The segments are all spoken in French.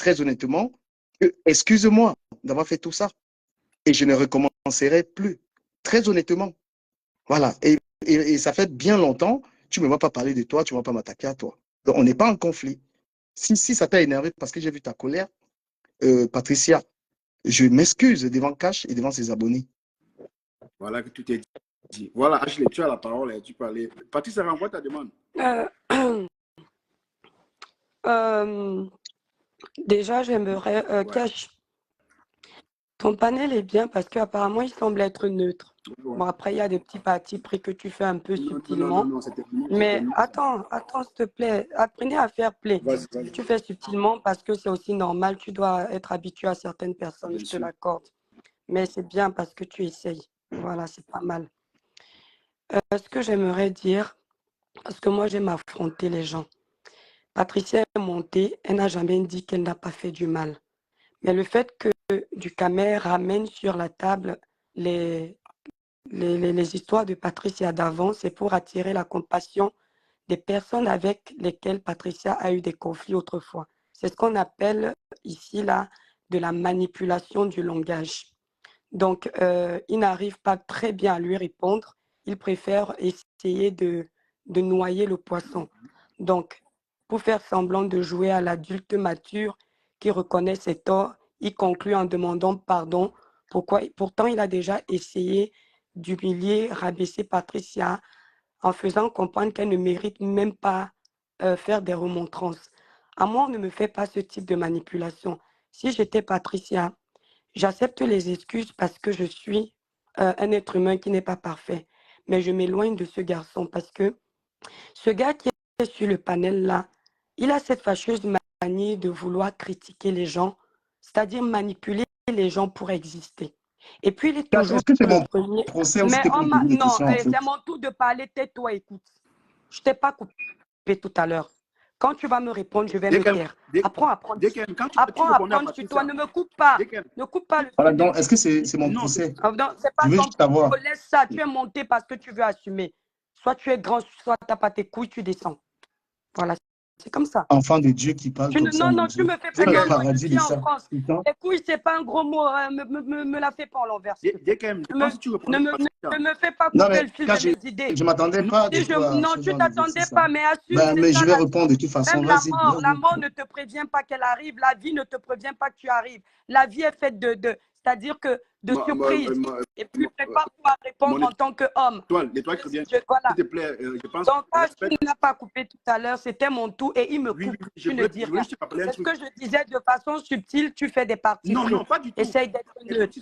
très honnêtement, excuse-moi d'avoir fait tout ça. Et je ne recommencerai plus. Très honnêtement. Voilà. Et ça fait bien longtemps, tu ne me vas pas parler de toi, tu ne vas pas m'attaquer à toi. Donc, on n'est pas en conflit. Si ça t'a énervé parce que j'ai vu ta colère, Patricia, je m'excuse devant Cash et devant ses abonnés. Voilà que tout est dit. Voilà, Ashley, tu as la parole et tu peux aller. Patricia, renvoie ta demande. Déjà, j'aimerais, Cash, ton panel est bien parce qu'apparemment, il semble être neutre. Ouais. Bon, après, il y a des petits partis pris que tu fais un peu subtilement. Non, Mais attends, s'il te plaît. Apprenez à faire play. Vas-y. Tu fais subtilement parce que c'est aussi normal. Tu dois être habitué à certaines personnes, Bien je te sûr. l'accorde. Mais c'est bien parce que tu essayes. Voilà, c'est pas mal. Ce que j'aimerais dire, parce que moi, j'aime affronter les gens. Patricia est montée, elle n'a jamais dit qu'elle n'a pas fait du mal. Mais le fait que Ducamer ramène sur la table les histoires de Patricia d'avant, c'est pour attirer la compassion des personnes avec lesquelles Patricia a eu des conflits autrefois. C'est ce qu'on appelle ici là de la manipulation du langage. Donc, il n'arrive pas très bien à lui répondre. Il préfère essayer de noyer le poisson. Donc, pour faire semblant de jouer à l'adulte mature qui reconnaît ses torts, il conclut en demandant pardon. Pourtant, il a déjà essayé d'humilier, rabaisser Patricia en faisant comprendre qu'elle ne mérite même pas faire des remontrances. À moi, on ne me fait pas ce type de manipulation. Si j'étais Patricia, j'accepte les excuses parce que je suis un être humain qui n'est pas parfait. Mais je m'éloigne de ce garçon parce que ce gars qui est sur le panel là, il a cette fâcheuse manie de vouloir critiquer les gens, c'est-à-dire manipuler les gens pour exister. Et puis il est toujours Est-ce que c'est le mon premier. procès ou Mais c'était pour me poser des non, questions en fait? c'est mon tour de parler, tais-toi, écoute. Je t'ai pas coupé tout à l'heure. Quand tu vas me répondre, je vais me taire. Apprends à prendre sur toi. Ne me coupe pas. Ne coupe pas le Voilà, fil de donc est-ce que c'est mon procès? Non, c'est pas Je veux ton juste savoir. laisse ça. Tu es monté parce que tu veux assumer. Soit tu es grand, soit tu n'as pas tes couilles, tu descends. Voilà, c'est comme ça. Enfant de Dieu qui parle comme ça, mon Non, tu Dieu. me fais C'est pas. le Non, paradis je de suis en ça. France. Les couilles, c'est pas un gros mot. Me la fais pas en l'envers. Ne me fais pas Non, couper mais le fil quand de mes idées. je ne m'attendais pas de toi à Non, ce tu genre t'attendais d'exercice. pas, mais assume. Ben, mais je vais répondre de toute Même façon. Vas-y. la mort ne te prévient pas qu'elle arrive. La vie ne te prévient pas que tu arrives. La vie est faite c'est-à-dire que de surprises. Et puis prépare-toi à répondre en tant qu'homme. L'étoile qui revient. Voilà. S'il te plaît, je pense. Donc, tu ne l'as pas coupé tout à l'heure, c'était mon tour et il me coupe. Tu ne dis rien. C'est ce que je disais de façon subtile, tu fais des parties. Non, pas du tout. Essaye d'être neutre.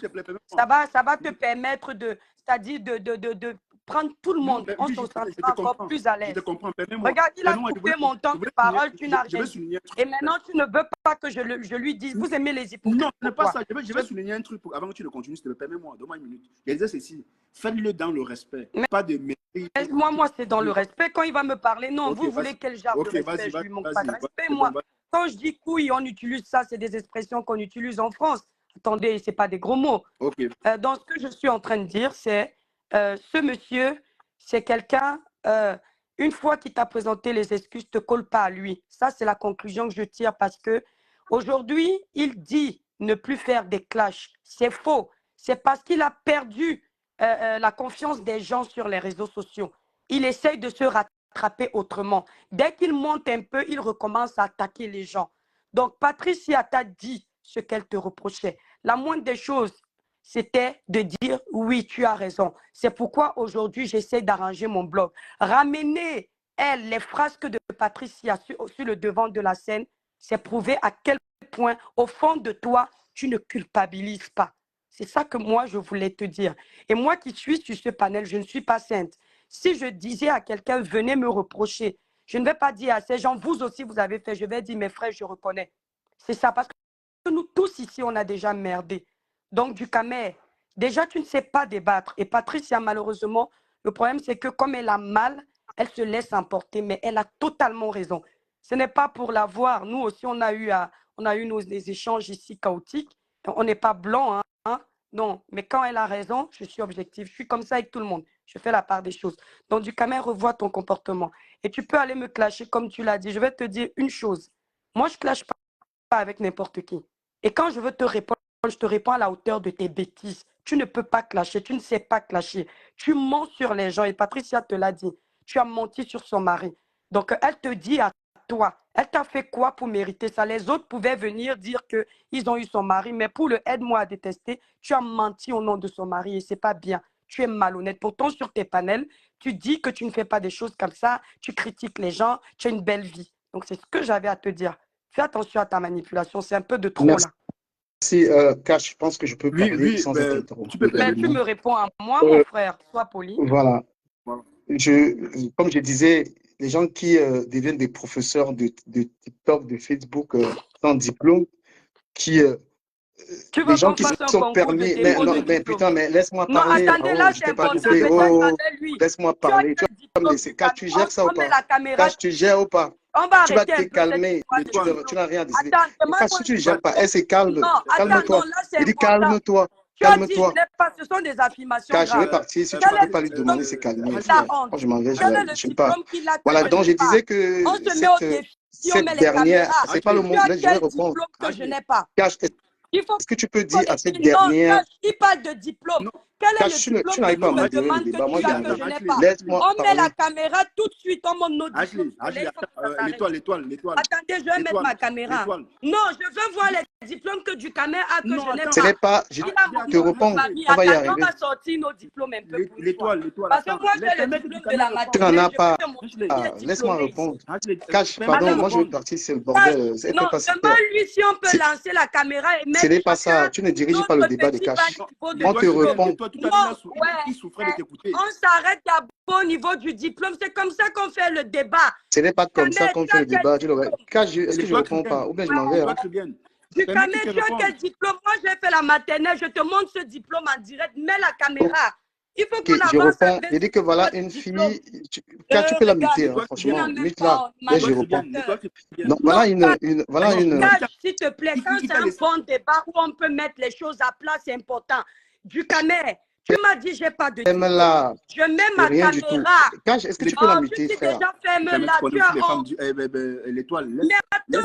Ça va te permettre c'est-à-dire de prendre tout le monde. On se sentira encore plus à l'aise. Regarde, il a coupé mon temps de parole, tu n'as rien dit. Et maintenant, tu ne veux pas que je lui dise, vous aimez les hypocrites. Non, ce n'est pas ça. Je vais souligner un truc avant que tu ne continues, s'il te plaît. Permets-moi, donne-moi une minute. Je disais ceci, faites-le dans le respect, pas de mépris. Moi, c'est dans le respect. Quand il va me parler, non, vous voulez quel genre de respect? Je lui manque pas de respect, moi. Quand je dis couille, on utilise ça, c'est des expressions qu'on utilise en France. Attendez, ce n'est pas des gros mots. Donc, ce que je suis en train de dire, c'est ce monsieur, c'est quelqu'un, une fois qu'il t'a présenté les excuses, ne te colle pas à lui. Ça, c'est la conclusion que je tire parce que aujourd'hui, il dit ne plus faire des clashs. C'est faux. C'est parce qu'il a perdu la confiance des gens sur les réseaux sociaux. Il essaye de se rattraper autrement. Dès qu'il monte un peu, il recommence à attaquer les gens. Donc, Patricia t'a dit ce qu'elle te reprochait. La moindre des choses, c'était de dire oui, tu as raison. C'est pourquoi aujourd'hui, j'essaie d'arranger mon blog. Ramener, elle, les frasques de Patricia sur le devant de la scène, c'est prouver à quel point, au fond de toi, tu ne culpabilises pas. C'est ça que moi, je voulais te dire. Et moi qui suis sur ce panel, je ne suis pas sainte. Si je disais à quelqu'un, venez me reprocher, je ne vais pas dire à ces gens, vous aussi, vous avez fait. Je vais dire, mes frères, je reconnais. C'est ça, parce que nous tous ici, on a déjà merdé. Donc, Ducamer, déjà, tu ne sais pas débattre. Et Patricia, malheureusement, le problème, c'est que comme elle a mal, elle se laisse emporter, mais elle a totalement raison. Ce n'est pas pour la voir. Nous aussi, on a eu des échanges ici chaotiques. On n'est pas blanc, hein. Non, mais quand elle a raison, je suis objective. Je suis comme ça avec tout le monde. Je fais la part des choses. Donc, Ducamer, revois ton comportement. Et tu peux aller me clasher comme tu l'as dit. Je vais te dire une chose. Moi, je ne clash pas avec n'importe qui. Et quand je veux te répondre, je te réponds à la hauteur de tes bêtises. Tu ne peux pas clasher, tu ne sais pas clasher. Tu mens sur les gens et Patricia te l'a dit. Tu as menti sur son mari. Donc, elle te dit à toi, elle t'a fait quoi pour mériter ça? Les autres pouvaient venir dire qu'ils ont eu son mari, mais pour le aide-moi à détester, tu as menti au nom de son mari et ce n'est pas bien. Tu es malhonnête. Pourtant, sur tes panels, tu dis que tu ne fais pas des choses comme ça, tu critiques les gens, tu as une belle vie. Donc, c'est ce que j'avais à te dire. Fais attention à ta manipulation, c'est un peu de trop là. Merci, Cash, je pense que je peux parler sans être interrompu. Tu me réponds à moi, mon frère, sois poli. Voilà. Comme je disais, les gens qui deviennent des professeurs de TikTok, de Facebook sans diplôme, tu les gens qui se sont permis. Mais putain, mais laisse-moi parler. Non, attendez, là, c'est important. Laisse-moi parler. Cash, tu gères ça ou pas? Cash, tu gères ou pas? Tu vas te calmer. Tu n'as rien à dire. Si tu ne gères pas, elle se calme. Calme-toi. Il dit calme-toi. Calme-toi. Ce sont des affirmations. Car je vais partir. Si tu ne peux pas lui demander, c'est calmer. Quand je m'en vais, je ne sais pas. Voilà, donc je disais que cette dernière, c'est pas le mot, je vais répondre. Est-ce que tu peux dire à cette dernière. Il parle de diplôme. Quel est le diplôme tu n'arrives pas à me demande que tu as que je n'ai pas? Laisse-moi on met la caméra tout de suite, on monte nos diplômes. L'étoile. Attendez, je vais mettre ma caméra. Non, je veux voir les diplômes que du caméra a que je n'ai pas. Ce n'est pas, je te réponds, on va y arriver. On va sortir nos diplômes un peu pour l'étoile. Parce que moi, j'ai le diplôme de la maternelle. Tu n'en as pas. Laisse-moi répondre. Cash, pardon, moi je vais partir, c'est le bordel. Non, demande-lui si on peut lancer la caméra et mettre. Ce n'est pas ça, tu ne diriges pas le débat de Cash. On te répond. Il souffrait de t'écouter. On s'arrête d'abord au niveau du diplôme. C'est comme ça qu'on fait le débat. Ce n'est pas comme ça qu'on fait le débat. Est-ce que je ne réponds pas? Ou bien je m'en vais. Du caméra, tu as quel diplôme? Moi, j'ai fait la maternelle. Je te montre ce diplôme en direct. Mets la caméra. Il faut qu'on avance. Je dis que voilà une fille. Quand tu peux la muter, franchement, mute-la. Et je réponds. Donc voilà une. S'il te plaît, quand c'est un bon débat où on peut mettre les choses à plat, c'est important. Du caméra. Tu m'as dit, j'ai pas de diplôme. Je mets ma caméra. Est-ce que tu peux la muter, frère? Mais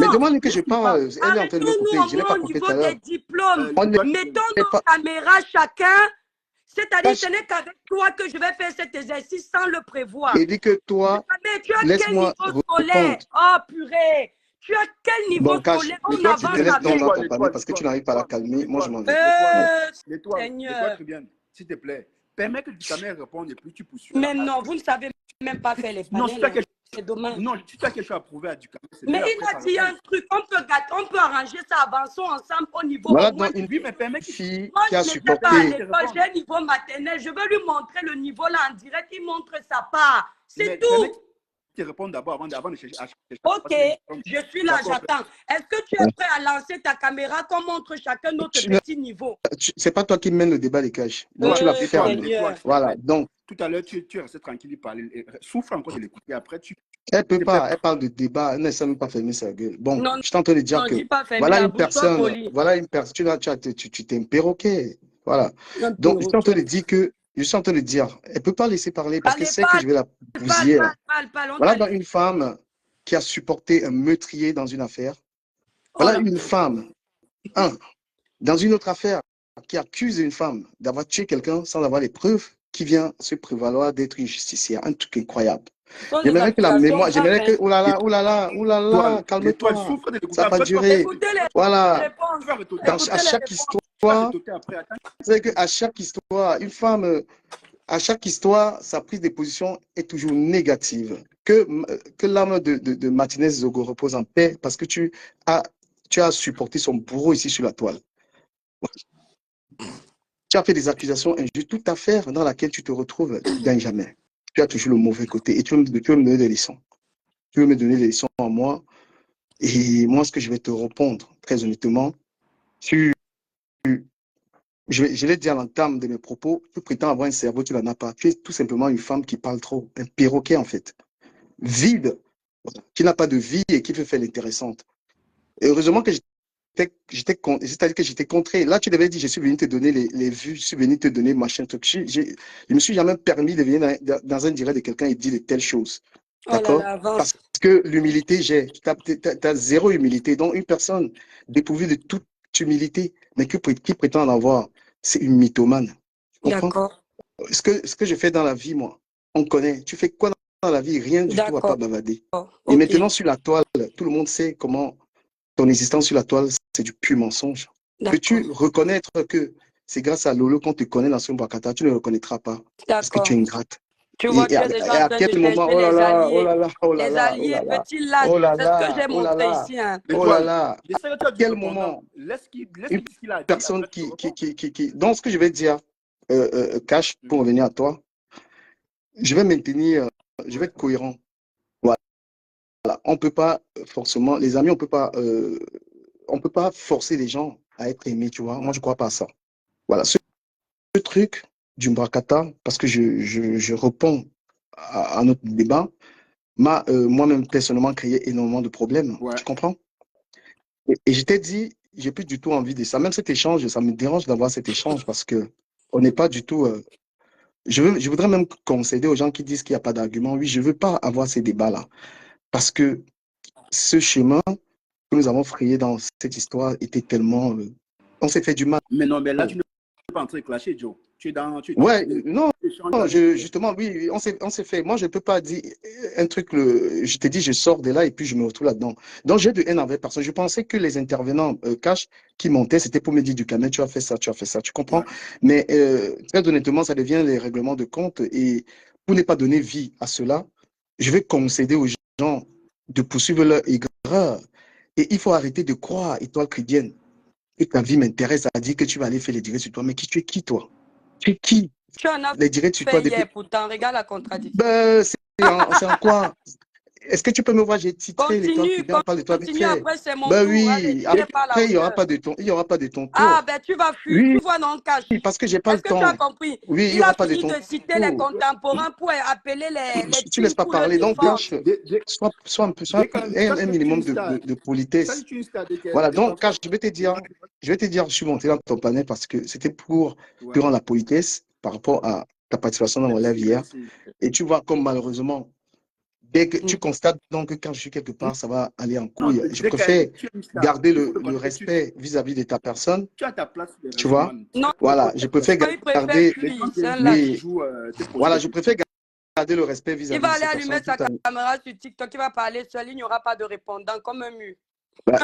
demande que je parle. Elle est en train de me couper. Je n'ai pas coupé tout à l'heure. Mettons nos caméras chacun. C'est-à-dire, ce n'est qu'avec toi que je vais faire cet exercice sans le prévoir. Il dit que toi, laisse-moi répondre. Oh, purée. Tu as quel niveau scolaire? On avance avec. Parce que tu n'arrives pas à la calmer. Moi, je m'en vais. L'étoile, très bien. S'il te plaît, permets que tu caméra réponde et puis tu poursuis. Mais non, vous ne savez même pas faire les panels. C'est dommage. Non, tu as quelque chose à prouver à Ducamel. Mais il a dit un truc, on peut arranger ça, avançons ensemble au niveau. Voilà donc une fille qui a supporté. J'ai un niveau maternel, je veux lui montrer le niveau là en direct, il montre sa part. C'est tout. Tu réponds d'abord avant de chercher. Ok, je suis là, j'attends. Est-ce que tu es prêt à lancer ta caméra qu'on montre chacun notre petit niveau? C'est pas toi qui mène le débat, les caches. Donc tu l'as fait faire. Voilà, donc. Tout à l'heure, tu es resté tranquille, il parlait. Souffre encore de l'écouter. Après, tu. Elle peut pas, elle parle de débat, elle ne sait même pas fermer sa gueule. Bon, je suis en train de dire que voilà une personne, tu t'es perroqué. Voilà. Donc, je suis en train de dire que. Je suis en train de dire, elle ne peut pas laisser parler parce que c'est que je vais la bousiller. Voilà donc une femme qui a supporté un meurtrier dans une affaire. Voilà une femme, dans une autre affaire, qui accuse une femme d'avoir tué quelqu'un sans avoir les preuves, qui vient se prévaloir d'être une justicière. Un truc incroyable. J'aimerais que la mémoire, j'aimerais que, oulala, calme-toi, ça va durer. Voilà, à chaque histoire, c'est qu'à chaque histoire, une femme, à chaque histoire, sa prise de position est toujours négative. Que l'âme de Martinez Zogo repose en paix parce que tu as supporté son bourreau ici sur la toile. Tu as fait des accusations injustes. Toute affaire dans laquelle tu te retrouves, tu ne gagnes jamais. Tu as toujours le mauvais côté et tu veux me donner des leçons. Tu veux me donner des leçons à moi. Et moi, ce que je vais te répondre, très honnêtement, je l'ai dit à l'entame de mes propos, tu prétends avoir un cerveau, tu n'en as pas. Tu es tout simplement une femme qui parle trop, un perroquet en fait. Vide, qui n'a pas de vie et qui veut faire l'intéressante. Et heureusement que c'est-à-dire que j'étais contré. Là, tu devais dire, je suis venu te donner les vues, je suis venu te donner machin truc. Je ne me suis jamais permis de venir dans un direct de quelqu'un et dire de telles choses. D'accord? Parce que l'humilité, tu as zéro humilité. Donc, une personne dépourvue de toute humilité, mais qui prétend en avoir, c'est une mythomane. Tu comprends? D'accord. Ce que je fais dans la vie, moi, on connaît. Tu fais quoi dans la vie? Rien du tout à part bavader. Et maintenant, sur la toile, tout le monde sait comment ton existence sur la toile, c'est du pur mensonge. Peux-tu reconnaître que c'est grâce à Lolo qu'on te connaît dans son Bakata? Tu ne le reconnaîtras pas parce que tu es ingrate. Tu vois, tu es déjà en train de chercher les alliés. Les alliés, petit lad, c'est ce que j'ai montré ici. Oh là là, à quel moment une personne donc ce que je vais dire, Cash, pour revenir à toi, je vais maintenir, je vais être cohérent. Voilà. On peut pas forcément, les amis, on peut pas forcer les gens à être aimés, tu vois. Moi, je crois pas à ça. Voilà. Ce truc du Mbrakata, parce que je réponds à notre débat, m'a moi-même personnellement créé énormément de problèmes. Ouais. Tu comprends? Et je t'ai dit, j'ai plus du tout envie de ça. Même cet échange, ça me dérange d'avoir cet échange parce que on n'est pas du tout. Je voudrais même concéder aux gens qui disent qu'il n'y a pas d'argument. Oui, je ne veux pas avoir ces débats-là parce que ce chemin que nous avons frayé dans cette histoire était tellement. On s'est fait du mal. Mais non, mais là, tu n'es pas en train de clasher, Joe. Ouais, non, justement, oui, on s'est fait. Moi, je ne peux pas dire un truc, je t'ai dit, je sors de là et puis je me retrouve là-dedans. Donc, j'ai de haine envers personne. Je pensais que les intervenants cash qui montaient, c'était pour me dire du calme, tu as fait ça, tu comprends? Ouais. Mais très honnêtement, ça devient les règlements de compte et pour ne pas donner vie à cela, je vais concéder aux gens de poursuivre leur aigreur. Et il faut arrêter de croire, étoile chrétienne, que ta vie m'intéresse à dire que tu vas aller faire les directs sur toi. Mais tu es qui, toi? Tu es qui? Tu en as les directs sur toi fait hier, pourtant, regarde la contradiction. Ben, c'est en quoi? Est-ce que tu peux me voir? J'ai titré l'étoile qui vient, on parle de toi. Continue, après c'est mon ben tour. Oui, Allez, après, il n'y aura pas de ton tour. Ah, ben tu vas fuir, oui, tu vois non, Cash. Parce que j'ai pas le temps. Est-ce que tu as compris? Oui, il a fini de citer les contemporains pour appeler les tu laisses pas parler, donc Cash, sois un peu, un minimum de politesse. Voilà, donc Cash, je vais te dire, je suis monté dans ton panel parce que c'était pour rendre la politesse par rapport à ta participation dans mon live hier. Et tu vois comme malheureusement, dès que tu constates donc que quand je suis quelque part, ça va aller en couille. Je préfère garder le respect vis-à-vis de ta personne. Tu vois? Voilà, je préfère garder. Voilà, je préfère garder le respect vis-à-vis de ta personne. Il va aller allumer sa caméra sur TikTok, il va parler seul, il n'y aura pas de répondant, comme un mur.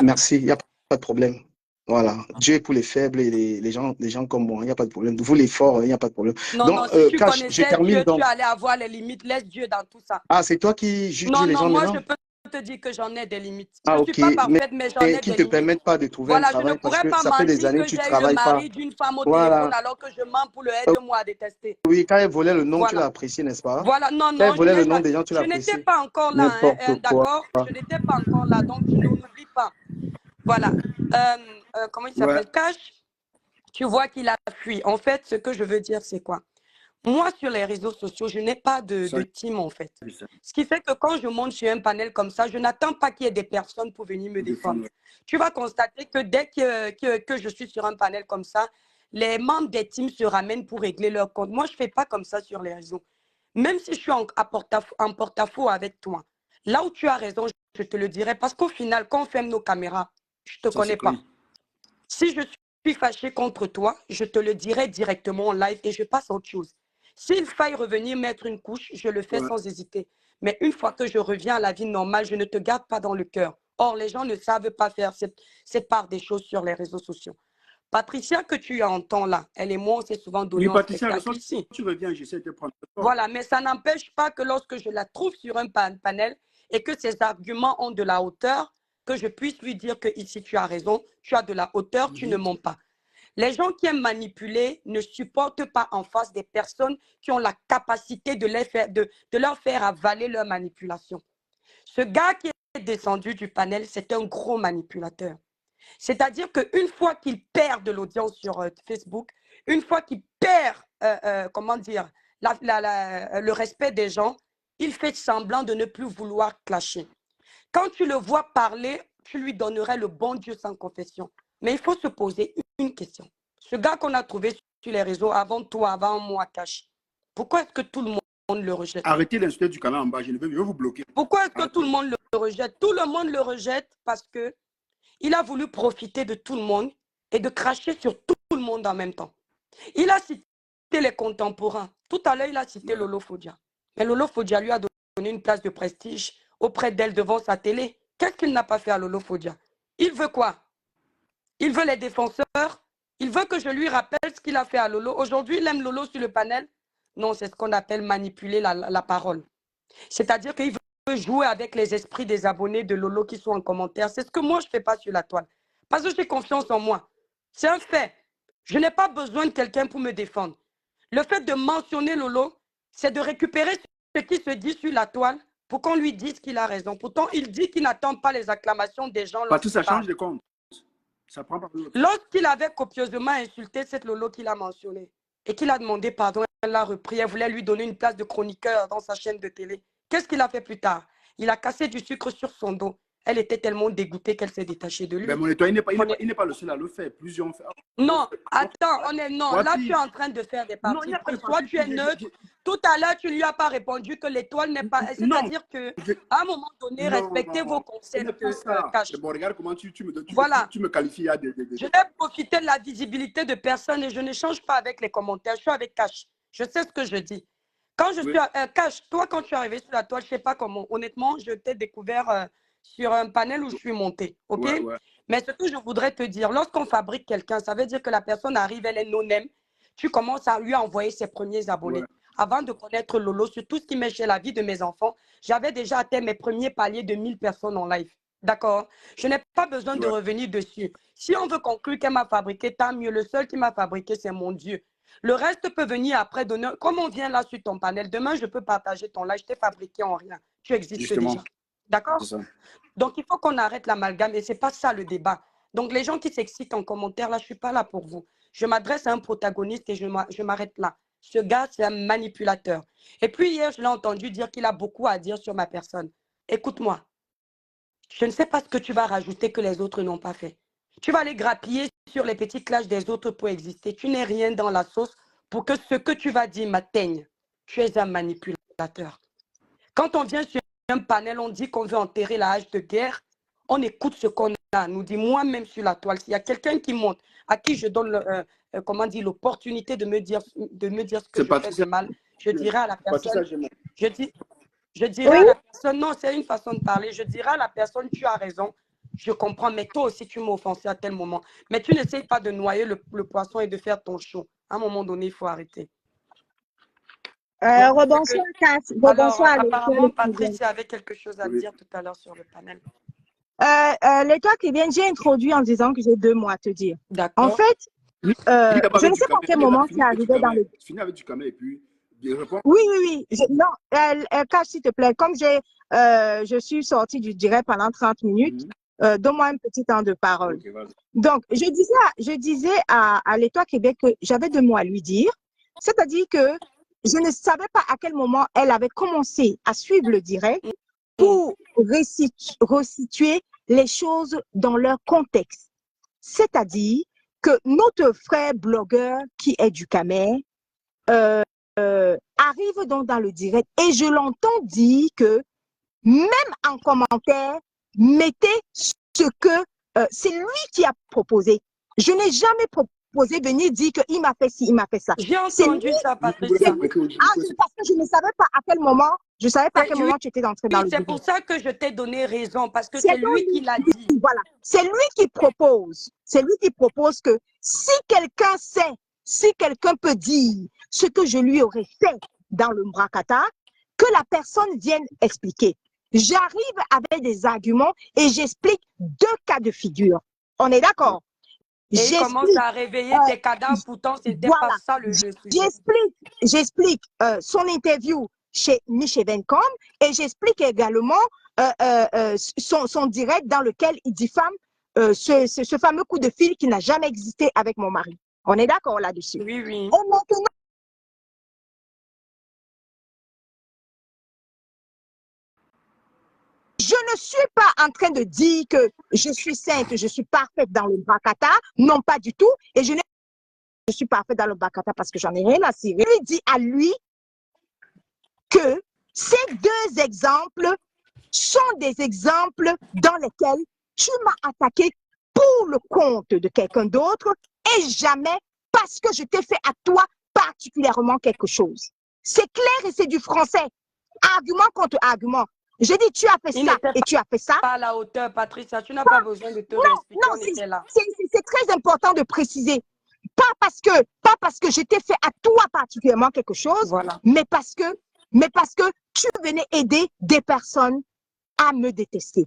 Merci, il n'y a pas de problème. Voilà, Dieu est pour les faibles et les gens comme moi, il n'y a pas de problème. Vous les forts, il n'y a pas de problème. Non, donc, si tu connaissais Dieu, tu allais avoir les limites. Laisse Dieu dans tout ça. Ah, c'est toi qui juges les gens moi, maintenant? je peux te dire que j'en ai des limites. Ah, je ne suis pas parfaite, mais j'en ai des limites. Qui ne te permettent pas de trouver un travail parce que ça fait des années que tu ne travailles pas. Je ne pourrais pas mentir que j'ai eu le mari d'une femme au téléphone alors que je mens pour le aide-moi à détester. Oui, quand elle volait le nom, tu l'as apprécié, n'est-ce pas? Voilà, non, quand elle volait le nom des gens, tu l'as apprécié. Je n'étais pas encore là, d'accord? Je n'étais pas encore là, donc je n'oublie pas. Voilà. Comment il s'appelle? Cash, tu vois qu'il a fui. En fait, ce que je veux dire, c'est quoi? Moi, sur les réseaux sociaux, je n'ai pas de team, en fait. Ce qui fait que quand je monte sur un panel comme ça, je n'attends pas qu'il y ait des personnes pour venir me défendre. Tu vas constater que dès que je suis sur un panel comme ça, les membres des teams se ramènent pour régler leur compte. Moi, je ne fais pas comme ça sur les réseaux. Même si je suis en porte-à-faux avec toi, là où tu as raison, je te le dirai. Parce qu'au final, quand on ferme nos caméras, je ne te connais pas. Si je suis fâchée contre toi, je te le dirai directement en live et je passe à autre chose. S'il faille revenir mettre une couche, je le fais sans hésiter. Mais une fois que je reviens à la vie normale, je ne te garde pas dans le cœur. Or, les gens ne savent pas faire cette part des choses sur les réseaux sociaux. Patricia, que tu entends là, elle et moi, on s'est souvent donné un spectacle ici. Tu reviens, j'essaie de prendre. Voilà, mais ça n'empêche pas que lorsque je la trouve sur un panel et que ses arguments ont de la hauteur, que je puisse lui dire que ici tu as raison, tu as de la hauteur, tu ne mens pas. Les gens qui aiment manipuler ne supportent pas en face des personnes qui ont la capacité de leur faire avaler leur manipulation. Ce gars qui est descendu du panel, c'est un gros manipulateur. C'est-à-dire qu'une fois qu'il perd de l'audience sur Facebook, une fois qu'il perd, comment dire, le respect des gens, il fait semblant de ne plus vouloir clasher. Quand tu le vois parler, tu lui donnerais le bon Dieu sans confession. Mais il faut se poser une question. Ce gars qu'on a trouvé sur les réseaux avant toi, avant moi, Cash, pourquoi est-ce que tout le monde le rejette. Arrêtez d'insulter du canal en bas, je vais vous bloquer. Pourquoi est-ce que tout le monde le rejette? Tout le monde le rejette parce que il a voulu profiter de tout le monde et de cracher sur tout le monde en même temps. Il a cité les contemporains. Tout à l'heure, il a cité Lolo Fodia. Mais Lolo Fodia lui a donné une place de prestige auprès d'elle devant sa télé. Qu'est-ce qu'il n'a pas fait à Lolo Fodia? Il veut quoi? Il veut les défenseurs. Il veut que je lui rappelle ce qu'il a fait à Lolo. Aujourd'hui, il aime Lolo sur le panel. Non, c'est ce qu'on appelle manipuler la parole. C'est-à-dire qu'il veut jouer avec les esprits des abonnés de Lolo qui sont en commentaire. C'est ce que moi, je ne fais pas sur la toile. Parce que j'ai confiance en moi. C'est un fait. Je n'ai pas besoin de quelqu'un pour me défendre. Le fait de mentionner Lolo, c'est de récupérer ce qui se dit sur la toile pour qu'on lui dise qu'il a raison. Pourtant, il dit qu'il n'attend pas les acclamations des gens. Parce que ça change de compte. Ça prend par l'autre. Lorsqu'il avait copieusement insulté cette Lolo qu'il a mentionnée et qu'il a demandé pardon, elle l'a repris, elle voulait lui donner une place de chroniqueur dans sa chaîne de télé. Qu'est-ce qu'il a fait plus tard? Il a cassé du sucre sur son dos. Elle était tellement dégoûtée qu'elle s'est détachée de lui. Mais mon il n'est pas le seul à le faire. Plusieurs fait. Non, attends, non. Là, tu es en train de faire des parties pris. Toi, tu es neutre. Tout à l'heure, tu ne lui as pas répondu que l'étoile n'est pas... C'est-à-dire qu'à un moment donné, respectez vos concepts. Bon, regarde comment tu me qualifies. Je n'ai profité de la visibilité de personne et je n'échange pas avec les commentaires. Je suis avec Cash. Je sais ce que je dis. Quand je suis... Cash, toi, quand tu es arrivé sur la toile, je ne sais pas comment. Honnêtement, je t'ai découvert... sur un panel où je suis montée, ok? Mais ce que je voudrais te dire, lorsqu'on fabrique quelqu'un, ça veut dire que la personne arrive, elle est non-aime, tu commences à lui envoyer ses premiers abonnés. Avant de connaître Lolo, sur tout ce qui met chez la vie de mes enfants, j'avais déjà atteint mes premiers paliers de 1000 personnes en live, d'accord? Je n'ai pas besoin de revenir dessus. Si on veut conclure qu'elle m'a fabriqué, tant mieux. Le seul qui m'a fabriqué, c'est mon Dieu. Le reste peut venir après donner. Comme on vient là sur ton panel, demain, je peux partager ton live. Je t'ai fabriqué en rien. Tu existes déjà. D'accord? Donc, il faut qu'on arrête l'amalgame et ce n'est pas ça le débat. Donc, les gens qui s'excitent en commentaire, là, je ne suis pas là pour vous. Je m'adresse à un protagoniste et je m'arrête là. Ce gars, c'est un manipulateur. Et puis, hier, je l'ai entendu dire qu'il a beaucoup à dire sur ma personne. Écoute-moi, je ne sais pas ce que tu vas rajouter que les autres n'ont pas fait. Tu vas aller grappiller sur les petits clashs des autres pour exister. Tu n'es rien dans la sauce pour que ce que tu vas dire m'atteigne. Tu es un manipulateur. Quand on vient sur un panel, on dit qu'on veut enterrer la hache de guerre, on écoute ce qu'on a, nous dit moi-même sur la toile. S'il y a quelqu'un qui monte, à qui je donne l'opportunité de me dire ce que je fais de mal, je dirais à la personne, je dirais à la personne, non, c'est une façon de parler, je dirais à la personne, tu as raison, je comprends, mais toi aussi tu m'as offensé à tel moment. Mais tu n'essayes pas de noyer le poisson et de faire ton show. À un moment donné, il faut arrêter. Rebonsoir, Cass. Rebonsoir. Apparemment, Patricia avait quelque chose à dire tout à l'heure sur le panel. L'étoile qui vient, j'ai introduit en disant que j'ai 2 mots à te dire. D'accord. En fait, je ne sais pas à quel moment tu es arrivé dans le... Finis avec du camel et puis... Oui. Non, Cash, s'il te plaît, comme je suis sortie du direct pendant 30 minutes, donne-moi un petit temps de parole. Okay, donc, je disais à l'étoile Québec que j'avais 2 mots à lui dire. C'est-à-dire que je ne savais pas à quel moment elle avait commencé à suivre le direct pour resituer les choses dans leur contexte. C'est-à-dire que notre frère blogueur qui est du Camer arrive donc dans le direct et je l'entends dire que même en commentaire, mettez ce que c'est lui qui a proposé. Je n'ai jamais proposé venir dire qu'il m'a fait ci, il m'a fait ça. J'ai entendu ça, Patricia. Parce que je ne savais pas à quel moment, tu étais entré dans le C'est pour ça que je t'ai donné raison, parce que c'est lui qui l'a dit. Voilà, c'est lui qui propose. C'est lui qui propose que si quelqu'un sait, si quelqu'un peut dire ce que je lui aurais fait dans le Mbrakata, que la personne vienne expliquer. J'arrive avec des arguments et j'explique 2 cas de figure. On est d'accord? Et il commence à réveiller tes cadavres, pourtant c'était pas ça le sujet. J'explique son interview chez Michel Vencom et j'explique également son direct dans lequel il diffame ce fameux coup de fil qui n'a jamais existé avec mon mari. On est d'accord là-dessus? Oui. Et maintenant, je ne suis pas en train de dire que je suis sainte, je suis parfaite dans le Mbrakata. Non, pas du tout. Et je suis parfaite dans le Mbrakata parce que j'en ai rien à cirer. Je lui dis à lui, que ces deux exemples sont des exemples dans lesquels tu m'as attaqué pour le compte de quelqu'un d'autre et jamais parce que je t'ai fait à toi particulièrement quelque chose. C'est clair et c'est du français. Argument contre argument. Je dis, tu as fait ça et tu as fait ça. Pas à la hauteur, Patricia. Tu n'as pas besoin de te réexpliquer. Non, c'est très important de préciser. Pas parce que je t'ai fait à toi particulièrement quelque chose, mais parce que tu venais aider des personnes à me détester.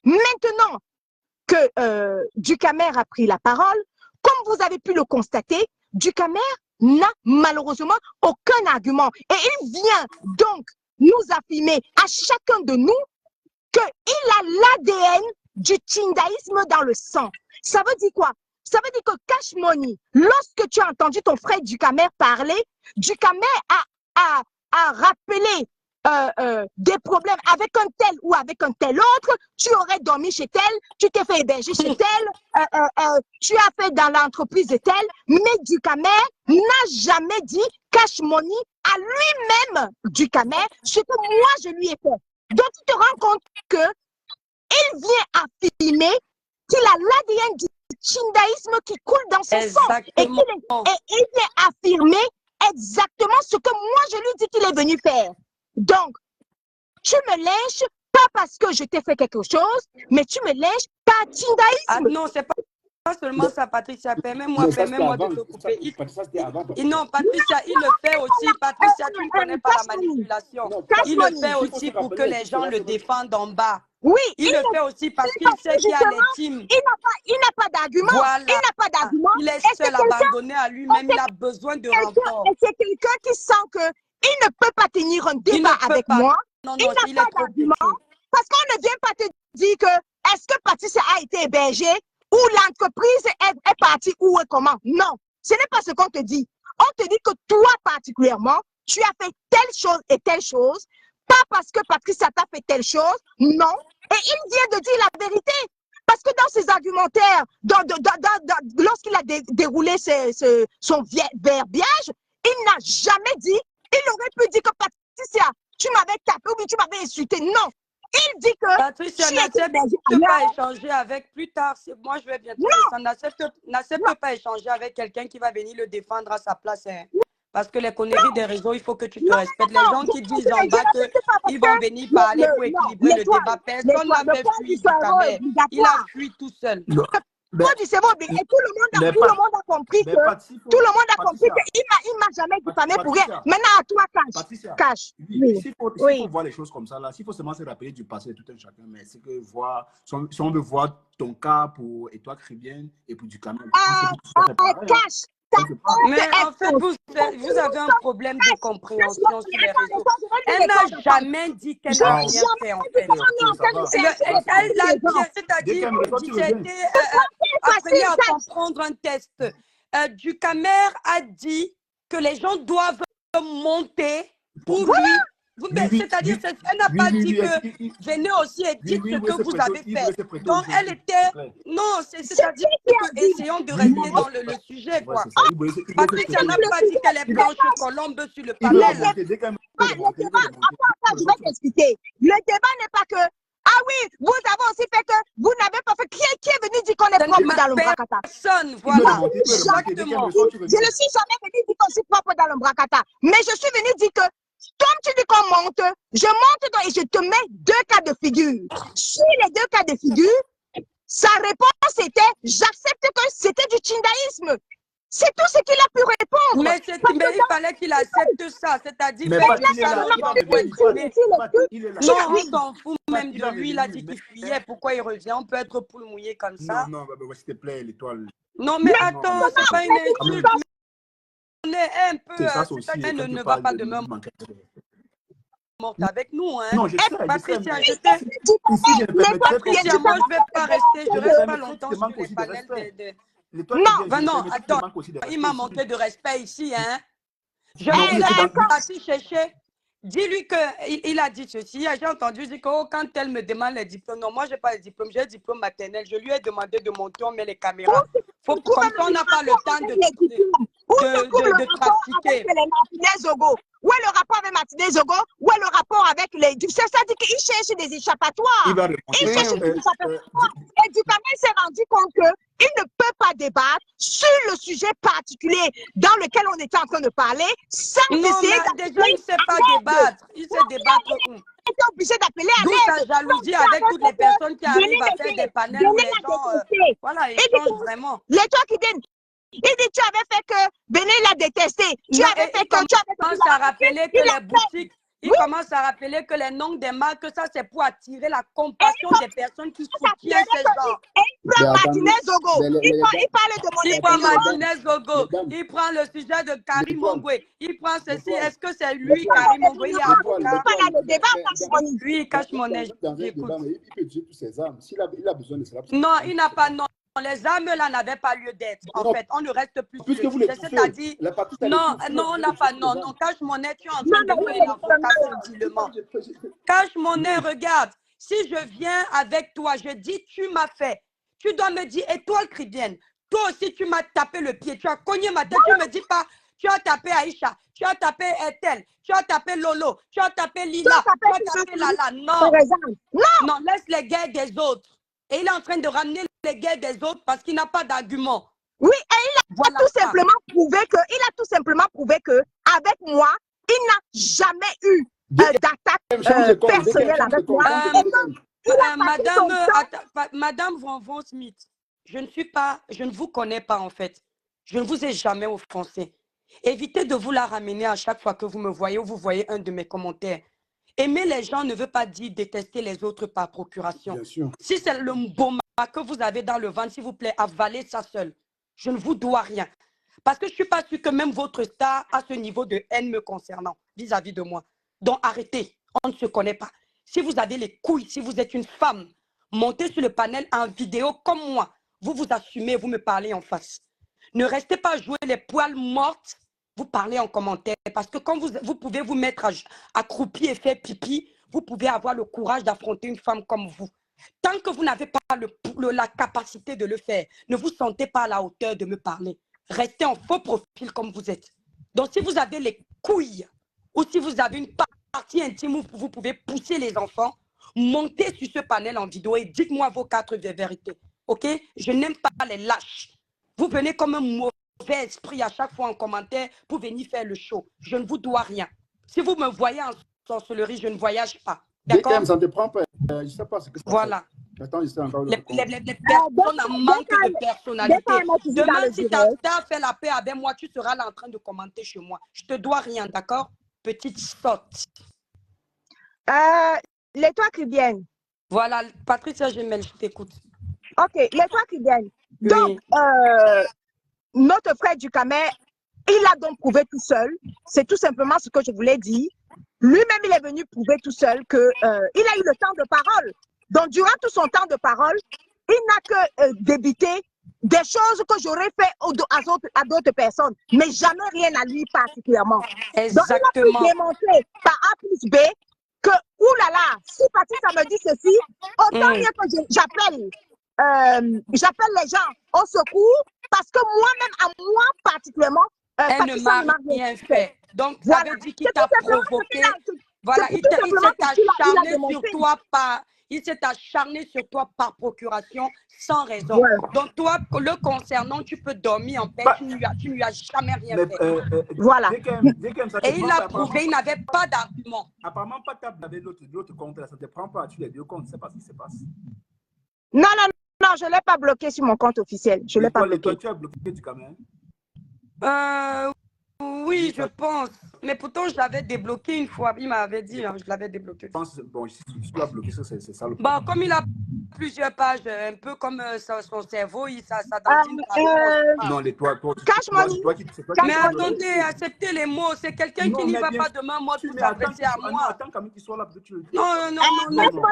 Maintenant que Ducamer a pris la parole, comme vous avez pu le constater, Ducamer n'a malheureusement aucun argument. Et il vient donc nous affirmer à chacun de nous qu'il a l'ADN du tchindaïsme dans le sang. Ça veut dire quoi? Ça veut dire que Cash Money, lorsque tu as entendu ton frère Ducamer parler, Ducamer a rappelé des problèmes avec un tel ou avec un tel autre, tu aurais dormi chez tel, tu t'es fait héberger chez tel, tu as fait dans l'entreprise de tel, mais Ducamer n'a jamais dit Cash Money à lui-même Ducamer ce que moi je lui ai fait. Donc tu te rends compte que il vient affirmer qu'il a l'ADN du tchindaïsme qui coule dans son sang et il vient affirmer exactement ce que moi je lui dis qu'il est venu faire. Donc, tu me lynches pas parce que je t'ai fait quelque chose, mais tu me lynches par tchindaïsme. Ah non, c'est pas seulement ça, Patricia. Permets-moi de te couper. Non, Patricia, il le fait aussi. Patricia, tu ne connais pas la manipulation. Il le fait aussi pour que les gens le défendent en bas. Oui, il le fait aussi parce qu'il sait qu'il y a les teams. Il n'a pas d'argument. Voilà. Il n'a pas d'argument. Il est seul abandonné à lui-même. Il a besoin de renfort. Et c'est quelqu'un qui sent qu'il ne peut pas tenir un débat avec moi. Il n'a pas d'argument. Parce qu'on ne vient pas te dire que est-ce que Patricia a été hébergée ou l'entreprise est partie ou comment. Non, ce n'est pas ce qu'on te dit. On te dit que toi particulièrement, tu as fait telle chose et telle chose. Pas parce que Patricia t'a fait telle chose, non. Et il vient de dire la vérité. Parce que dans ses argumentaires, lorsqu'il a déroulé son verbiage, il n'a jamais dit, il aurait pu dire que Patricia, tu m'avais tapé ou tu m'avais insulté. Non. Il dit que Patricia, n'accepte pas échanger avec plus tard. Moi, je vais bientôt descendre. N'accepte pas échanger avec quelqu'un qui va venir le défendre à sa place. Hein. Parce que les conneries des réseaux, il faut que tu te respectes. Les gens qui disent en bas qu'ils vont venir parler pour équilibrer le débat, personne n'a fait fuir Ducamer. Il a fui tout seul. Moi, du cerveau, et tout le monde a compris qu'il m'a jamais diffamé pour rien. Maintenant, à toi, Cash. S'il faut voir les choses comme ça, là, s'il faut seulement se rappeler du passé de tout un chacun, mais c'est que si on veut voir ton cas pour Étoile Chrétienne et pour Ducamer. Cash. Mais en fait, vous avez un problème de compréhension sur les réseaux. Elle n'a jamais dit qu'elle n'a rien fait, en fait. Elle l'a dit, c'est-à-dire que tu as été appris à comprendre un test. Ducamer a dit que les gens doivent monter pour lui. C'est-à-dire qu'elle n'a pas dit que venez aussi et dites ce que vous avez fait. Donc, elle était... Non, c'est-à-dire que essayons de rester dans le sujet, quoi. Patricia n'a pas dit qu'elle est blanche colombe sur le panel. Je vais t'expliquer. Le débat n'est pas que... Ah oui, vous avez aussi fait que vous n'avez pas fait... Qui est venu dire qu'on est propre dans l'Ombracata? Personne, voilà. Exactement. Je ne suis jamais venu dire qu'on est propre dans l'Ombracata. Mais je suis venu dire que comme tu dis qu'on monte, je monte et je te mets deux cas de figure. Sur les deux cas de figure, sa réponse était « J'accepte que c'était du tchindaïsme ». C'est tout ce qu'il a pu répondre. Mais il fallait qu'il accepte ça. C'est-à-dire non, on s'en fout même de lui. Il a dit qu'il fuyait. Pourquoi il revient? On peut être poule mouillée comme ça. Non, s'il te plaît, l'étoile. Non, mais attends, c'est pas une insulte. On est un peu... Elle ne va pas demain morte avec nous. Hein. Non, je sais, Patricia, Patricia, moi, je ne vais pas rester. Je ne reste pas longtemps sur les panels de... Non, attends, il m'a manqué de respect ici, hein. Je vais assis chercher. Dis-lui qu'il a dit ceci. J'ai entendu dire que quand elle me demande les diplômes, non, moi, je n'ai pas les diplômes, j'ai le diplôme maternel. Je lui ai demandé de monter, on met les caméras. Comme ça, on n'a pas le temps de... de trafiquer. Avec les Martinez Zogo. Où est le rapport avec Martinez Zogo? Où est le rapport avec les... C'est-à-dire qu'il cherche des échappatoires. Il cherche des échappatoires. Et Ducamel s'est rendu compte qu'il ne peut pas débattre sur le sujet particulier dans lequel on était en train de parler sans essayer d'appeler. Déjà, il ne sait pas débattre. Il sait débattre où? Il était obligé d'appeler à l'aide. D'où sa jalousie avec toutes les personnes qui arrivent à faire des panels où les gens... voilà, ils changent vraiment. Les toi qui viennent. Il dit, tu avais fait que Béné l'a détesté. Tu avais fait que tu avais commence à rappeler que les boutiques, il commence à rappeler que les noms des marques, ça c'est pour attirer la compassion des personnes qui soutiennent ces gens. Et il prend Martinez Zogo. Il parle de mon Il prend Martinez Zogo. Il prend le sujet de Karim Mongwe. Il prend ceci. Est-ce que c'est lui, Karim Mongwe? Il est avocat. Lui, il cache mon nez. Il peut utiliser toutes ses armes. S'il a besoin de cela. Non, il n'a pas. Non. Les armes là n'avaient pas lieu d'être. En fait, on ne reste plus. C'est-à-dire, non, on n'a pas. Non, cache mon nez, tu es en train de jouer l'avocat subtilement. Cache mon nez, regarde. Si je viens avec toi, je dis, tu m'as fait. Tu dois me dire, étoile chrétienne, toi aussi tu m'as tapé le pied, tu as cogné ma tête, tu ne me dis pas, tu as tapé Aïcha, tu as tapé Ethel, tu as tapé Lolo, tu as tapé Lila, tu as tapé Lala. Non, laisse les guerres des autres. Et il est en train de ramener les guerres des autres parce qu'il n'a pas d'argument. Oui, et il a tout simplement prouvé que, avec moi, il n'a jamais eu d'attaque personnelle avec moi. Madame Von Smith, je ne vous connais pas en fait. Je ne vous ai jamais offensé. Évitez de vous la ramener à chaque fois que vous me voyez ou vous voyez un de mes commentaires. Aimer les gens ne veut pas dire détester les autres par procuration. Bien sûr. Si c'est le boma que vous avez dans le ventre, s'il vous plaît, avalez ça seul. Je ne vous dois rien. Parce que je ne suis pas sûre que même votre star a ce niveau de haine me concernant vis-à-vis de moi. Donc arrêtez, on ne se connaît pas. Si vous avez les couilles, si vous êtes une femme, montez sur le panel en vidéo comme moi. Vous vous assumez, vous me parlez en face. Ne restez pas à jouer les poils mortes. Vous parlez en commentaire parce que quand vous pouvez vous mettre accroupi et faire pipi, vous pouvez avoir le courage d'affronter une femme comme vous. Tant que vous n'avez pas la capacité de le faire, ne vous sentez pas à la hauteur de me parler. Restez en faux profil comme vous êtes. Donc si vous avez les couilles ou si vous avez une partie intime où vous pouvez pousser les enfants, montez sur ce panel en vidéo et dites-moi vos 4 vérités. Ok? Je n'aime pas les lâches. Vous venez comme un mauvais esprit à chaque fois en commentaire pour venir faire le show. Je ne vous dois rien. Si vous me voyez en sorcellerie, je ne voyage pas. D'accord? Ça ne te prend pas. Je ne sais pas ce que ça voilà. Attends, les personnes en manque de personnalité. Demain, si ta star fait la paix avec moi, tu seras là en train de commenter chez moi. Je ne te dois rien, d'accord? Petite sotte. L'étoile cubaine. Voilà, Patricia Gemel, je t'écoute. Ok, l'étoile cubaine. Donc, notre frère Ducamel, il a donc prouvé tout seul. C'est tout simplement ce que je voulais dire. Lui-même, il est venu prouver tout seul qu'il a eu le temps de parole. Donc, durant tout son temps de parole, il n'a que débité des choses que j'aurais fait à d'autres personnes, mais jamais rien à lui particulièrement. Exactement. Donc, il a pu démontrer par A plus B que, oulala, si Patricia me dit ceci, autant mieux que j'appelle les gens au secours parce que moi-même, à moi particulièrement, elle ne m'a rien fait. Donc, ça veut dire qu'il t'a provoqué. Voilà, il s'est acharné sur toi par procuration sans raison. Ouais. Donc, toi, le concernant, tu peux dormir en paix. Tu ne lui as jamais rien fait. Voilà. Et il a prouvé, il n'avait pas d'argument. Apparemment, pas avec l'autre compte, ça ne te prend pas. Tu les deux comptes, c'est pas ce qui se passe. Non, je ne l'ai pas bloqué sur mon compte officiel. Je ne l'ai pas bloqué. Toi, tu as bloqué du Cameroun? Oui, je pense. Mais pourtant, je l'avais débloqué une fois. Il m'avait dit, je l'avais débloqué. Je pense, bon, si tu l'as bloqué, c'est ça le problème. Bon, comme il a plusieurs pages, un peu comme son cerveau, ça non, les toi. Mais attendez, acceptez les mots. C'est quelqu'un qui n'y va pas demain, moi, pour s'adresser à moi. Attends, quand il soit là, tu le dis. Non,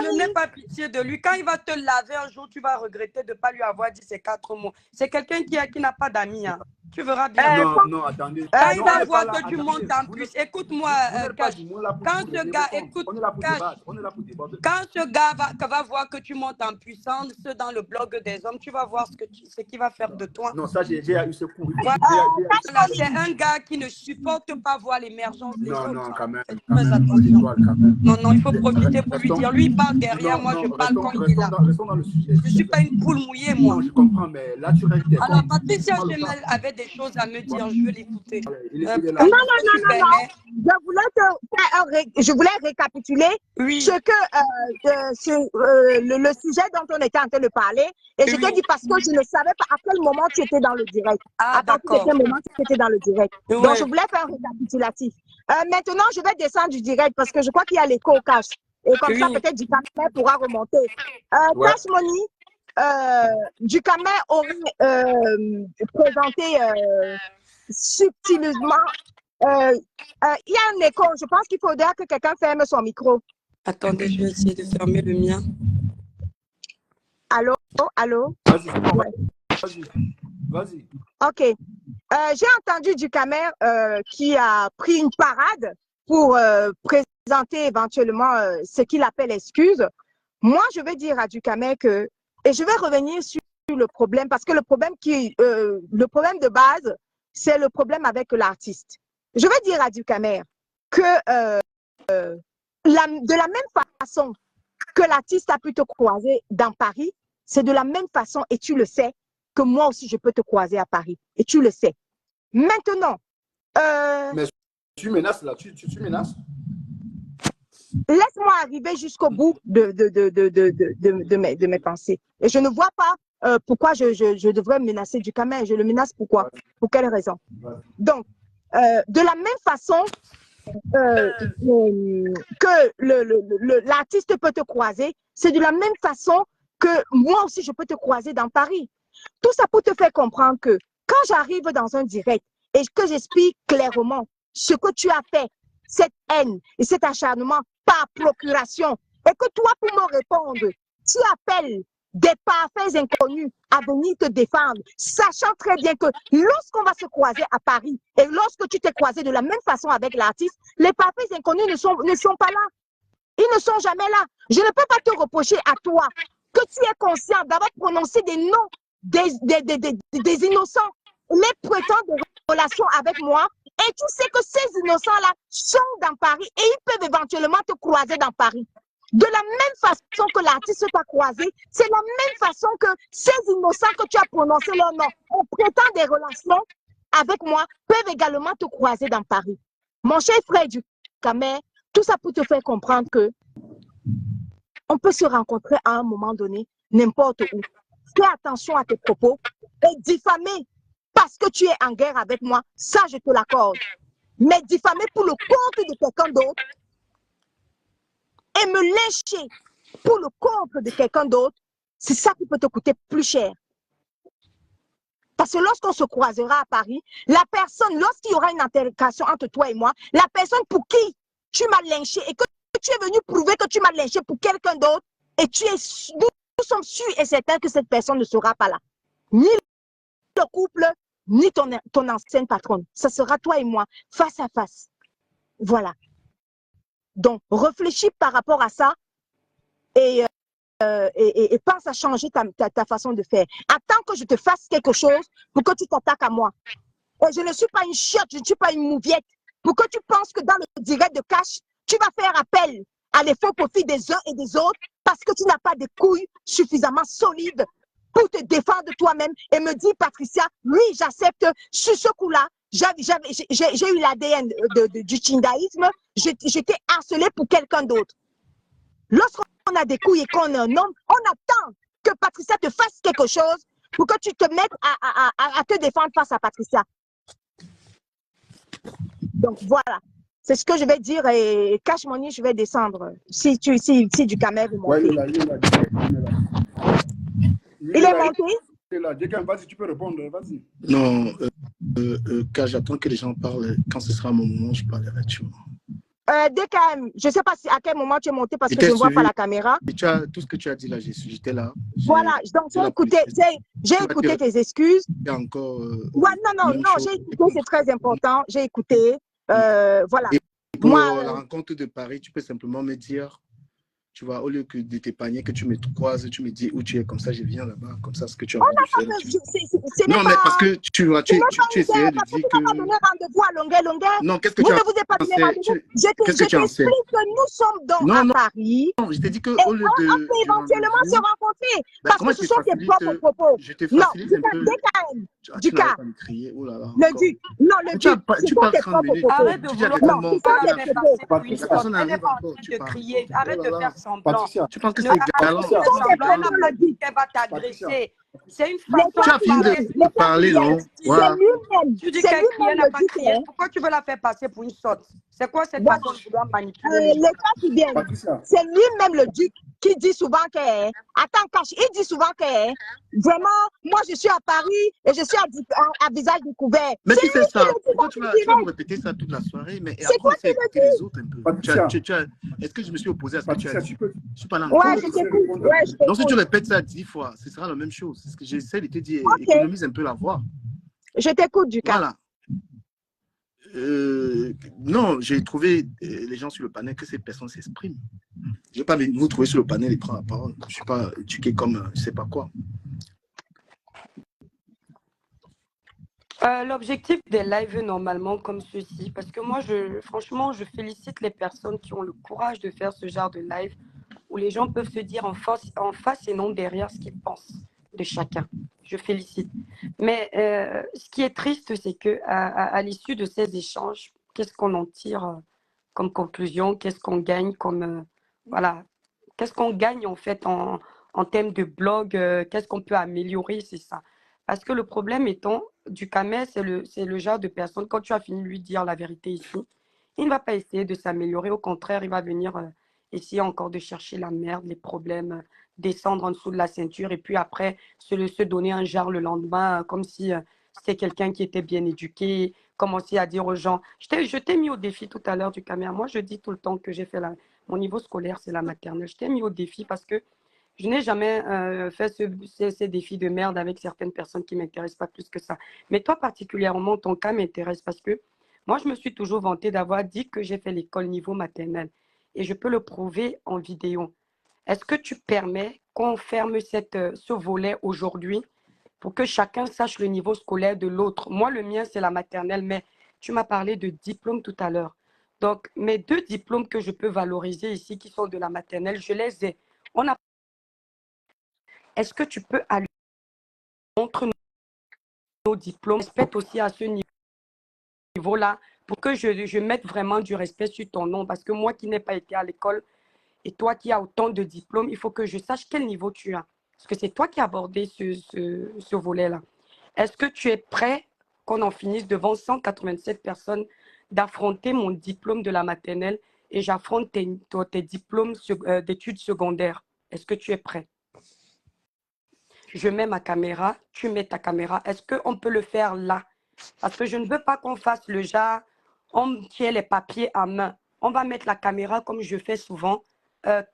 je n'ai pas pitié de lui. Quand il va te laver un jour, tu vas regretter de ne pas lui avoir dit ces 4 mots. C'est quelqu'un qui n'a pas d'amis. Hein. Tu verras bien. Non, attendez. Quand il va voir que tu montes en plus, écoute-moi, Cash. Quand ce gars, écoute, Cash, quand ce gars va voir que tu montes en puissance dans le blog des hommes, tu vas voir ce qu'il va faire de toi. Non, ça, j'ai eu ce coup. Voilà, c'est un gars qui ne supporte pas voir l'émergence des autres. Non, quand même. Fais attention. Non, il faut profiter pour lui dire. Lui, il parle derrière moi, je parle quand il est là. Restons dans le sujet. Je ne suis pas une poule mouillée, moi. Non, je comprends, mais là, tu restes. Alors, Patricia Chemel avait des choses à me dire. Je veux l'écouter. Non. Je voulais récapituler ce que le sujet dont on était en train de parler. Et je t'ai dit parce que je ne savais pas à quel moment tu étais dans le direct. À partir de quel moment tu étais dans le direct. Donc, je voulais faire un récapitulatif. Maintenant, je vais descendre du direct parce que je crois qu'il y a l'écho au Cash. Et comme ça, peut-être Ducamer pourra remonter. Cash Money, Ducamer aurait présenté subtilement. Il y a un écho. Je pense qu'il faudra que quelqu'un ferme son micro. Attendez, je vais essayer de fermer le mien. Allô? Vas-y. Ok. J'ai entendu Ducamer qui a pris une parade pour présenter éventuellement ce qu'il appelle excuse. Moi, je vais dire à Ducamer que, et je vais revenir sur le problème, parce que le problème de base, c'est le problème avec l'artiste. Je vais dire à Ducamer que de la même façon que l'artiste a pu te croiser dans Paris, c'est de la même façon, et tu le sais, que moi aussi je peux te croiser à Paris. Et tu le sais. Maintenant. Mais tu menaces là, tu menaces? Laisse-moi arriver jusqu'au bout de mes pensées. Et je ne vois pas pourquoi je devrais menacer Ducamer. Je le menace pourquoi? Pour quelle raison? Donc, de la même façon que l'artiste peut te croiser, c'est de la même façon que moi aussi je peux te croiser dans Paris. Tout ça pour te faire comprendre que quand j'arrive dans un direct et que j'explique clairement ce que tu as fait, cette haine et cet acharnement par procuration, et que toi, pour me répondre, tu appelles des parfaits inconnus à venir te défendre, sachant très bien que lorsqu'on va se croiser à Paris et lorsque tu t'es croisé de la même façon avec l'artiste, les parfaits inconnus ne sont pas là. Ils ne sont jamais là. Je ne peux pas te reprocher à toi que tu es conscient d'avoir prononcé des noms des innocents, les prétendent des relations avec moi, et tu sais que ces innocents-là sont dans Paris et ils peuvent éventuellement te croiser dans Paris. De la même façon que l'artiste t'a croisé, c'est la même façon que ces innocents que tu as prononcé leur nom, on prétend des relations avec moi, peuvent également te croiser dans Paris. Mon cher frère Ducamer, tout ça pour te faire comprendre que on peut se rencontrer à un moment donné, n'importe où. Fais attention à tes propos et diffamer parce que tu es en guerre avec moi, ça je te l'accorde. Mais diffamer pour le compte de quelqu'un d'autre et me lyncher pour le compte de quelqu'un d'autre, c'est ça qui peut te coûter plus cher. Parce que lorsqu'on se croisera à Paris, la personne, lorsqu'il y aura une altercation entre toi et moi, la personne pour qui tu m'as lynché et que tu es venu prouver que tu m'as lynché pour quelqu'un d'autre, et nous sommes sûrs et certains que cette personne ne sera pas là. Ni le couple, ni ton ancienne patronne. Ce sera toi et moi, face à face. Voilà. Donc, réfléchis par rapport à ça et pense à changer ta façon de faire. Attends que je te fasse quelque chose pour que tu t'attaques à moi. Et je ne suis pas une chiotte, je ne suis pas une mouviette. Pour que tu penses que dans le direct de Cash, tu vas faire appel à les faux profits des uns et des autres parce que tu n'as pas de couilles suffisamment solides pour te défendre toi-même et me dire, Patricia, oui, j'accepte sur ce coup-là. J'ai eu l'ADN du chindaïsme, j'étais harcelée pour quelqu'un d'autre. Lorsqu'on a des couilles et qu'on est un homme, on attend que Patricia te fasse quelque chose pour que tu te mettes à te défendre face à Patricia. Donc voilà, c'est ce que je vais dire et Cash Money, je vais descendre. Si Ducamer veut monter. Ouais, il est monté? Vas-y, tu peux répondre, vas-y. Non, Cash, j'attends que les gens parlent. Quand ce sera mon moment, je parlerai, tu vois. DKM, je ne sais pas à quel moment tu es monté parce que je ne vois pas la caméra. Et tout ce que tu as dit là, j'étais là. Voilà, donc j'ai écouté tes excuses. Encore, ouais, non, j'ai écouté, c'est très important. J'ai écouté. Voilà. Et pour la rencontre de Paris, tu peux simplement me dire, tu vois, au lieu que de t'épargner, que tu me croises, tu me dis où tu es, comme ça je viens là-bas, comme ça ce que tu as envie de faire. Non, mais parce que tu essayais de dire que... Tu n'as pas donné rendez-vous à longueur. Non, qu'est-ce que tu as ne vous avez pas donné rendez-vous. Je t'explique que nous sommes donc à Paris. Non, je t'ai dit que au lieu de... on peut éventuellement se rencontrer. Parce que ce sont tes propres propos. Je te facilite un peu. Du cas. Le Duc. Non, le Duc. Tu parles 30 minutes. Arrête de vouloir personne n'arrive encore. de crier. Arrête de faire semblant. Tu penses que c'est galant? Le Duc, elle va t'agresser. C'est une façon tu as fini de parler, non? C'est lui-même. Tu dis qu'elle crie, elle n'a pas crié. Pourquoi tu veux la faire passer pour une sotte? C'est quoi cette façon de vouloir manipuler? L'État qui vient, c'est lui-même le Duc qui dit souvent que, attends, cache, il dit souvent que, vraiment, moi je suis à Paris et je suis à visage découvert. Mais tu sais ça, pourquoi tu vas me répéter ça toute la soirée? Mais c'est quoi qui le les autres un peu. Est-ce que je me suis opposé à ce que tu as dit? Je suis pas là. Ouais, je t'écoute. Donc si tu répètes ça 10 fois, ce sera la même chose. C'est ce que j'essaie de te dire. Économise un peu la voix. Je t'écoute, Duc. Voilà. Non, j'ai trouvé les gens sur le panel que ces personnes s'expriment. Je ne vais pas vous trouver sur le panel et prendre la parole. Je ne suis pas éduqué comme je ne sais pas quoi. L'objectif des lives normalement comme ceci, parce que moi, franchement, je félicite les personnes qui ont le courage de faire ce genre de live où les gens peuvent se dire en face et non derrière ce qu'ils pensent de chacun. Je félicite. Mais ce qui est triste, c'est qu'à l'issue de ces échanges, qu'est-ce qu'on en tire comme conclusion? Qu'est-ce qu'on gagne comme... voilà. Qu'est-ce qu'on gagne en fait en termes de blog? Qu'est-ce qu'on peut améliorer? C'est ça. Parce que le problème étant, Ducamel, c'est le genre de personne, quand tu as fini de lui dire la vérité ici, il ne va pas essayer de s'améliorer. Au contraire, il va venir essayer encore de chercher la merde, les problèmes, descendre en dessous de la ceinture et puis après se donner un genre le lendemain, comme si c'était quelqu'un qui était bien éduqué, commencer à dire aux gens. Je t'ai mis au défi tout à l'heure, Ducamel. Moi, je dis tout le temps que j'ai fait mon niveau scolaire, c'est la maternelle. Je t'ai mis au défi parce que je n'ai jamais fait ces défis de merde avec certaines personnes qui ne m'intéressent pas plus que ça. Mais toi, particulièrement, ton cas m'intéresse parce que moi, je me suis toujours vantée d'avoir dit que j'ai fait l'école niveau maternel. Et je peux le prouver en vidéo. Est-ce que tu permets qu'on ferme ce volet aujourd'hui pour que chacun sache le niveau scolaire de l'autre? Moi, le mien, c'est la maternelle, mais tu m'as parlé de diplôme tout à l'heure. Donc, mes 2 diplômes que je peux valoriser ici, qui sont de la maternelle, je les ai. Est-ce que tu peux aller entre nos diplômes, respecte aussi à ce niveau-là, pour que je mette vraiment du respect sur ton nom? Parce que moi qui n'ai pas été à l'école et toi qui as autant de diplômes, il faut que je sache quel niveau tu as. Parce que c'est toi qui as abordé ce volet-là. Est-ce que tu es prêt, qu'on en finisse devant 187 personnes, d'affronter mon diplôme de la maternelle et j'affronte tes diplômes d'études secondaires? Est-ce que tu es prêt? Je mets ma caméra, tu mets ta caméra. Est-ce qu'on peut le faire là? Parce que je ne veux pas qu'on fasse le genre, on tient les papiers à main. On va mettre la caméra comme je fais souvent.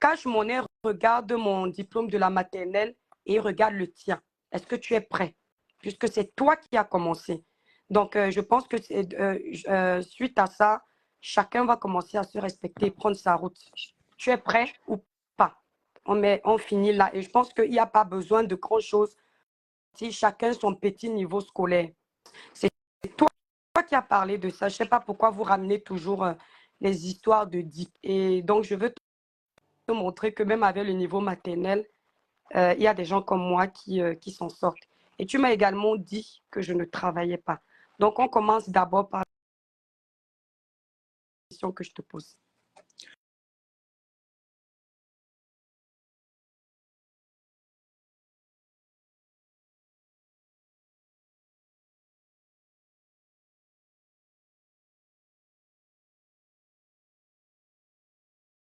Cache mon nez, regarde mon diplôme de la maternelle et regarde le tien. Est-ce que tu es prêt? Puisque c'est toi qui as commencé. Donc, je pense que suite à ça, chacun va commencer à se respecter et prendre sa route. Tu es prêt ou pas? On finit là. Et je pense qu'il n'y a pas besoin de grand-chose si chacun son petit niveau scolaire. C'est toi qui as parlé de ça. Je ne sais pas pourquoi vous ramenez toujours les histoires de DIP. Et donc, je veux te montrer que même avec le niveau maternel, il y a des gens comme moi qui s'en sortent. Et tu m'as également dit que je ne travaillais pas. Donc, on commence d'abord par la question que je te pose.